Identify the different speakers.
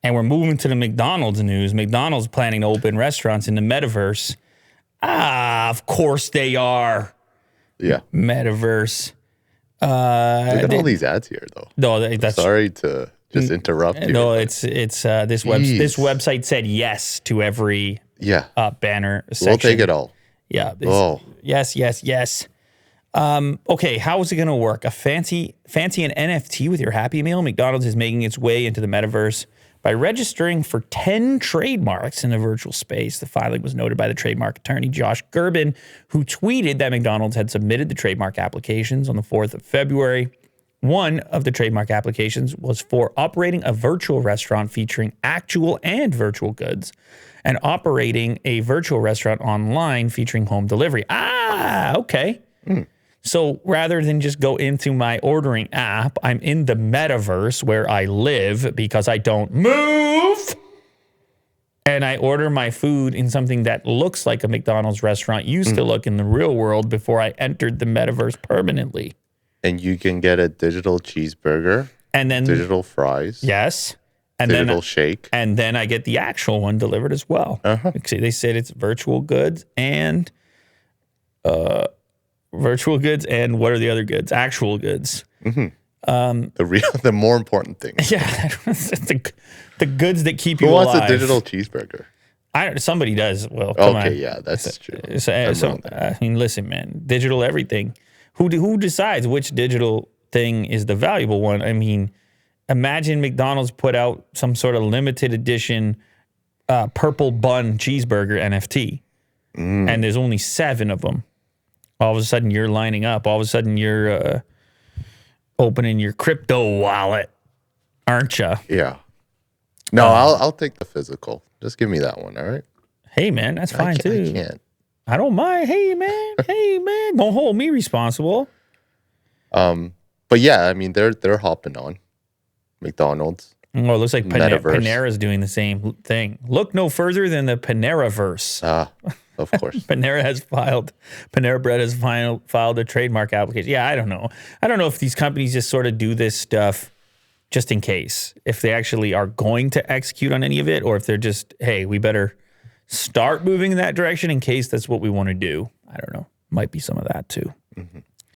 Speaker 1: And we're moving to the McDonald's news. McDonald's planning to open restaurants in the Metaverse. Of course they are.
Speaker 2: Yeah.
Speaker 1: Metaverse.
Speaker 2: Look at all these ads here, though.
Speaker 1: No, that's
Speaker 2: sorry to just interrupt you.
Speaker 1: No, this website said yes to every banner section.
Speaker 2: We'll take it all.
Speaker 1: Yeah. Yes. Okay, how is it going to work? Fancy an NFT with your Happy Meal? McDonald's is making its way into the Metaverse by registering for 10 trademarks in the virtual space. The filing was noted by the trademark attorney, Josh Gerben, who tweeted that McDonald's had submitted the trademark applications on the 4th of February. One of the trademark applications was for operating a virtual restaurant featuring actual and virtual goods and operating a virtual restaurant online featuring home delivery. Okay. So rather than just go into my ordering app, I'm in the Metaverse where I live because I don't move. And I order my food in something that looks like a McDonald's restaurant used to look in the real world before I entered the Metaverse permanently.
Speaker 2: And you can get a digital cheeseburger.
Speaker 1: And then
Speaker 2: digital fries.
Speaker 1: Yes. And
Speaker 2: digital
Speaker 1: then,
Speaker 2: shake.
Speaker 1: And then I get the actual one delivered as well. See, they said it's virtual goods and what are the other goods? Actual goods.
Speaker 2: The more important thing.
Speaker 1: Yeah, the goods that keep you alive.
Speaker 2: Who wants a digital cheeseburger?
Speaker 1: Somebody does. Well, come on.
Speaker 2: Yeah, that's true.
Speaker 1: I mean, listen, man, digital everything. Who decides which digital thing is the valuable one? I mean, imagine McDonald's put out some sort of limited edition purple bun cheeseburger NFT, and there's only 7 of them. All of a sudden, you're lining up. All of a sudden, you're opening your crypto wallet, aren't you?
Speaker 2: Yeah. No, I'll take the physical. Just give me that one, all right?
Speaker 1: Hey, man, that's fine, too.
Speaker 2: I can't.
Speaker 1: I don't mind. Hey, man. Don't hold me responsible.
Speaker 2: But yeah, I mean, they're hopping on
Speaker 1: Oh,
Speaker 2: McDonald's.
Speaker 1: it looks like Panera's doing the same thing. Look no further than the Paneraverse.
Speaker 2: Of course.
Speaker 1: Panera Bread has filed a trademark application. Yeah, I don't know. I don't know if these companies just sort of do this stuff just in case, if they actually are going to execute on any of it, or if they're just, hey, we better start moving in that direction in case that's what we want to do. I don't know. Might be some of that too.